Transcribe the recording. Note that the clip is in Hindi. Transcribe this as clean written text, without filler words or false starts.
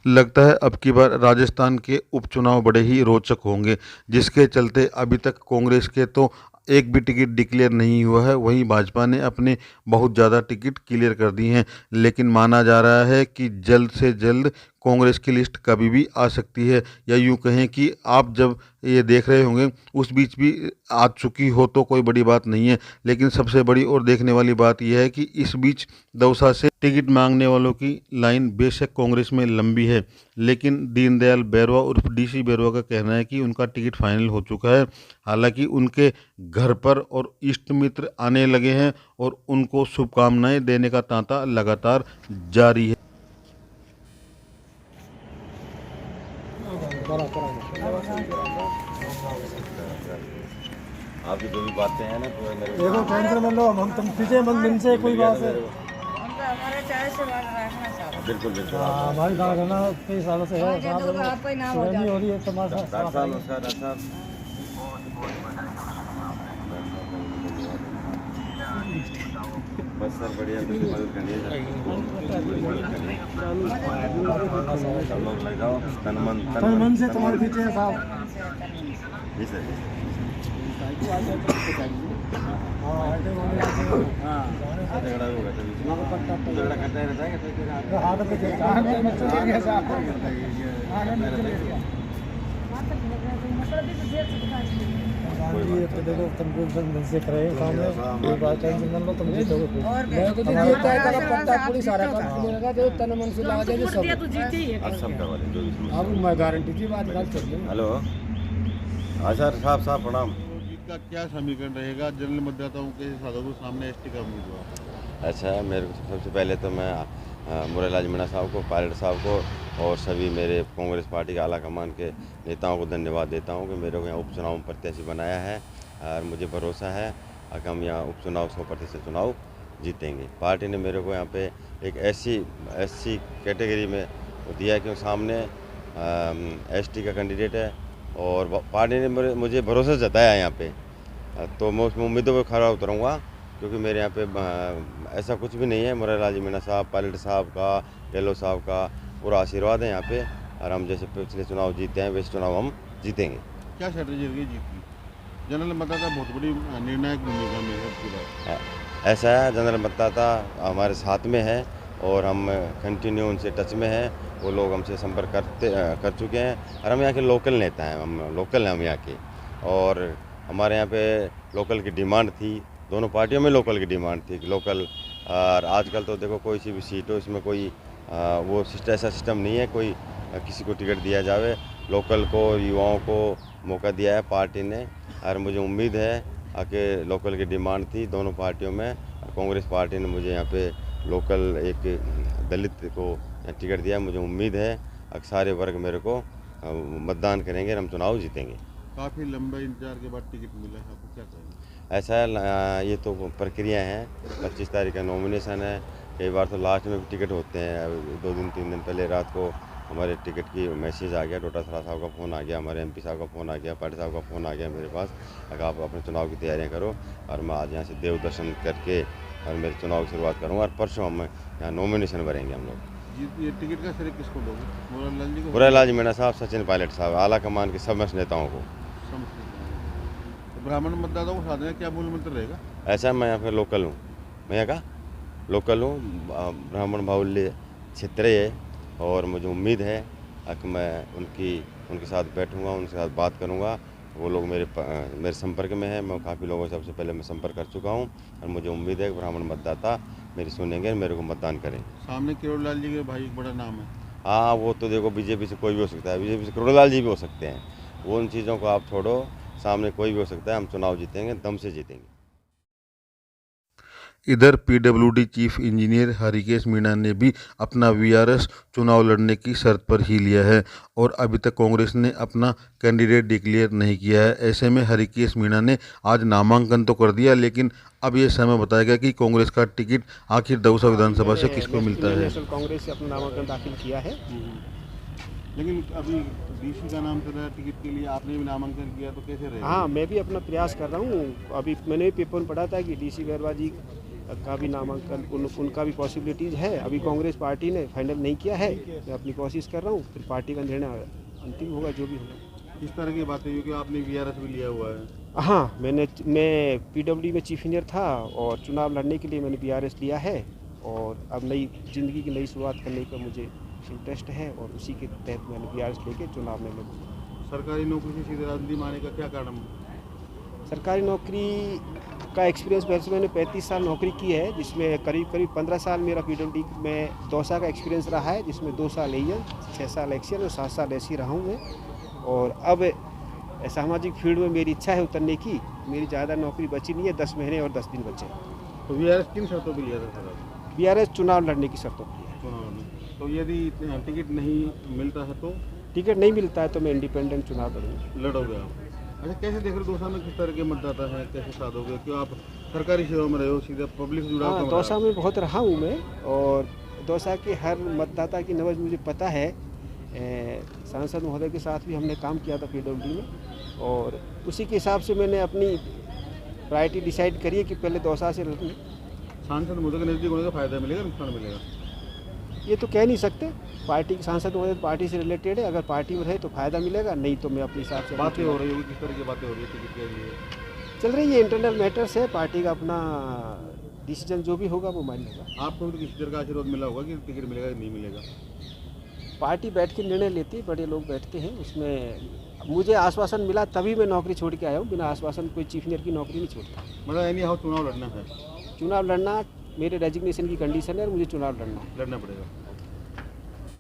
लगता है अब की बार राजस्थान के उपचुनाव बड़े ही रोचक होंगे, जिसके चलते अभी तक कांग्रेस के तो एक भी टिकट डिक्लेयर नहीं हुआ है। वहीं भाजपा ने अपने बहुत ज़्यादा टिकट क्लियर कर दिए हैं, लेकिन माना जा रहा है कि जल्द से जल्द कांग्रेस की लिस्ट कभी भी आ सकती है, या यूं कहें कि आप जब ये देख रहे होंगे उस बीच भी आ चुकी हो तो कोई बड़ी बात नहीं है। लेकिन सबसे बड़ी और देखने वाली बात यह है कि इस बीच दौसा से टिकट मांगने वालों की लाइन बेशक कांग्रेस में लंबी है, लेकिन दीनदयाल बैरवा उर्फ डीसी बैरवा का कहना है कि उनका टिकट फाइनल हो चुका है। हालांकि उनके घर पर और इष्ट मित्र आने लगे हैं और उनको शुभकामनाएं देने का तांता लगातार जारी है। आपकी जो भी बातें हैं ना तो मेरे को देखो टेंशन मत लो, हम तुम पीछे मन दिन से कोई बात है। हम तो हमारे चाय से बात रखना चाहते हैं। बिल्कुल बिल्कुल हाँ, हमारी गाँव है ना, कई सालों से है साहब, जो आपका ही नाम हो सुगंधी हो रही है डॉक्टर तुम्हारा साहब नमस्कार। डॉक्टर साहब बस सर बढ़िया, तो मदद करनी है सर, बड़ी मदद करनी है। सब लोग लग जाओ तन मन से तुम्हारे पीछे है साहब। जी सर। झगड़ा भी होगा तभी झगड़ा करता ही रहता तो देखो तुम मन से करे सामने कोई बात टेंशन मत लो, तुम जीतोगे। और मैं तो हमारा जीतता है सारा तेरा पत्ता साथ पूरी सारा जीतेगा। काम मिलेगा, जो तन मन से लगा जाए सब। तो जीते ही है। और सब करवा लें जो भी समस्या अब मैं गारंटी की बात कर सकती हूँ। हेलो हाँ सर साहब प्रणाम। जीत का क्या समीकरण रहेगा जनरल मतदाताओं के हिसाब से सामने एसटी का उम्मीदवार? अच्छा, मेरे को सबसे पहले तो मैं मुरलीलाल मीणा साहब को, पायलट साहब को और सभी मेरे कांग्रेस पार्टी के आला कमान के नेताओं को धन्यवाद देता हूं कि मेरे को यहाँ उपचुनाव में प्रत्याशी बनाया है और मुझे भरोसा है कि हम यहाँ उपचुनाव 100% चुनाव जीतेंगे। पार्टी ने मेरे को यहाँ पे एक ऐसी कैटेगरी में दिया कि सामने एसटी का कैंडिडेट है और पार्टी ने मुझे भरोसा जताया यहाँ पे, तो मैं उसमें उम्मीदों पर खरा उतरूँगा, क्योंकि मेरे यहाँ पे ऐसा कुछ भी नहीं है। मुरलीलाल मीणा साहब, पायलट साहब का, गहलोत साहब का पूरा आशीर्वाद है यहाँ पे, और हम जैसे पिछले चुनाव जीते हैं वैसे चुनाव हम जीतेंगे। क्या स्ट्रेटेजी रहेगी जीत की? जनरल मतदाता बहुत बड़ी निर्णायक भूमिका में है आपकी बात। ऐसा है, जनरल मतदाता हमारे साथ में है और हम कंटिन्यू उनसे टच में हैं। वो लोग हमसे संपर्क कर चुके हैं और हम यहाँ के लोकल नेता हैं, हम लोकल हैं हम यहाँ के, और हमारे यहाँ पे लोकल की डिमांड थी, दोनों पार्टियों में लोकल की डिमांड थी कि लोकल। और आजकल तो देखो कोई सी भी सीट हो, इसमें कोई वो ऐसा सिस्टम नहीं है कोई किसी को टिकट दिया जावे। लोकल को, युवाओं को मौका दिया है पार्टी ने, और मुझे उम्मीद है कि लोकल की डिमांड थी दोनों पार्टियों में, कांग्रेस पार्टी ने मुझे यहाँ पे लोकल एक दलित को टिकट दिया। मुझे उम्मीद है कि सारे वर्ग मेरे को मतदान करेंगे और हम चुनाव जीतेंगे। काफ़ी लंबे इंतजार के बाद टिकट मिला है, आपको क्या कहेंगे? ऐसा है, ये तो प्रक्रिया है, 25 तारीख का नॉमिनेशन है। कई बार तो लास्ट में भी टिकट होते हैं। 2 दिन 3 दिन पहले रात को हमारे टिकट की मैसेज आ गया, डोटासरा साहब का फ़ोन आ गया, हमारे एमपी साहब का फ़ोन आ गया, पाटिल साहब का फ़ोन आ गया मेरे पास, अगर आप अपने चुनाव की तैयारियां करो। और मैं आज यहाँ से देव दर्शन करके और मेरे चुनाव की शुरुआत करूँगा, और परसों हम यहाँ नॉमिनेशन भरेंगे हम लोग। ये टिकट का श्रेय किसको दोगे? मुरलीलाल जी को? मुरलीलाल मीणा साहब, सचिन पायलट साहब, आला कमान के समस्त नेताओं को। तो ब्राह्मण मतदाताओं को साथ में क्या मूल मंत्र रहेगा? ऐसा मैं यहाँ पे लोकल हूँ, मैं यहाँ का लोकल हूँ, ब्राह्मण बाहुल्य क्षेत्र है, और मुझे उम्मीद है कि मैं उनके साथ बैठूँगा, उनके साथ बात करूँगा। वो लोग मेरे संपर्क में हैं, मैं काफ़ी लोगों से सबसे पहले मैं संपर्क कर चुका हूँ, और मुझे उम्मीद है कि ब्राह्मण मतदाता मेरी सुनेंगे, मेरे को मतदान करें। सामने किरोड़लाल जी के भाई एक बड़ा नाम है। हाँ, वो तो देखो बीजेपी से कोई भी हो सकता है, बीजेपी से किरोड़लाल जी भी हो सकते हैं, वो उन चीज़ों को आप छोड़ो, सामने कोई भी हो सकता है। हम चुनाव जीतेंगे, दम से जीतेंगे। इधर PWD chief engineer Harikesh Meena ने भी अपना वीआरएस चुनाव लड़ने की शर्त पर ही लिया है, और अभी तक कांग्रेस ने अपना कैंडिडेट डिक्लेयर नहीं किया है। ऐसे में हरिकेश मीणा ने आज नामांकन तो कर दिया, लेकिन अब ये समय बताएगा कि कांग्रेस का टिकट आखिर दौसा विधानसभा से किसको मिलता है। नेशनल कांग्रेस से अपना नामांकन दाखिल किया है। लेकिन अभी डीसी का नाम चल रहा है टिकट के लिए, आपने भी नामांकन किया तो कैसे रहेगा? हाँ, मैं भी अपना प्रयास कर रहा हूँ। अभी मैंने भी पेपर में पढ़ा था कि डीसी बैरवा जी का भी नामांकन उनका भी पॉसिबिलिटीज़ है। अभी कांग्रेस पार्टी ने फाइनल नहीं किया है, मैं अपनी कोशिश कर रहा हूँ, फिर पार्टी का निर्णय अंतिम होगा जो भी होगा। किस तरह की बातें हुई कि आपने वीआरएस भी लिया हुआ है? हाँ, मैं पीडब्ल्यूडी में चीफ इंजीनियर था और चुनाव लड़ने के लिए मैंने बीआरएस लिया है और अब नई ज़िंदगी की नई शुरुआत करने का मुझे इंटरेस्ट है और उसी के तहत मैंने बीआरएस लेके चुनाव में लगा। सरकारी नौकरी से सीधे राजनीति में आने का क्या कारण? सरकारी नौकरी का एक्सपीरियंस वैसे मैंने 35 साल नौकरी की है, जिसमें करीब 15 साल मेरा पीडब्ल्यूडी में दौसा का एक्सपीरियंस रहा है, जिसमें 2 साल एएन, 6 साल एक्सियन और 7 साल ऐसी रहा हूँ मैं। और अब सामाजिक फील्ड में मेरी इच्छा है उतरने की। मेरी ज़्यादा नौकरी बची नहीं है, 10 महीने और 10 दिन बचे हैं। तो वीआरएस किन शर्तों पर लिया था सर आपने? बीआरएस चुनाव लड़ने की शर्तों पर है। चुनाव में तो यदि टिकट नहीं मिलता है तो टिकट नहीं मिलता है तो मैं इंडिपेंडेंट चुनाव लड़ूंगा। लड़ोगे आप? अच्छा, कैसे देख रहे हो दौसा में किस तरह के मतदाता हैं, कैसे साधोगे? क्यों आप सरकारी सेवा में रहे हो, सीधे पब्लिक से जुड़ा हाँ, दौसा में बहुत रहा हूँ मैं और दौसा के हर मतदाता की नब्ज़ मुझे पता है। सांसद महोदय के साथ भी हमने काम किया था पीडब्ल्यूडी में और उसी के हिसाब से मैंने अपनी प्रायोरिटी डिसाइड करी है कि पहले दौसा से लड़ूँ। सांसद मुद्दे के नज़दीक होने का फायदा मिलेगा, नुकसान मिलेगा? ये तो कह नहीं सकते। पार्टी के सांसद महोदय पार्टी से रिलेटेड है, अगर पार्टी में रहे तो फ़ायदा मिलेगा, नहीं तो मैं अपने हिसाब से बातें हो रही होगी, किस तरह की बातें हो रही है टिकट के लिए? चल रही है। इंटरनल मैटर्स है, पार्टी का अपना डिसीजन जो भी होगा वो मान्य होगा। आपको भी किसी तरह का आशीर्वाद मिला होगा कि टिकट मिलेगा कि नहीं मिलेगा? पार्टी बैठ के निर्णय लेती है, बड़े लोग बैठते हैं, उसमें मुझे आश्वासन मिला तभी मैं नौकरी छोड़ के आया हूँ। बिना आश्वासन कोई चीफ इंजीनियर की नौकरी नहीं छोड़ता। मतलब एनी हाउ चुनाव लड़ना है? चुनाव लड़ना मेरे रेजिग्नेशन की कंडीशन है और मुझे चुनाव लड़ना है। लड़ना पड़ेगा।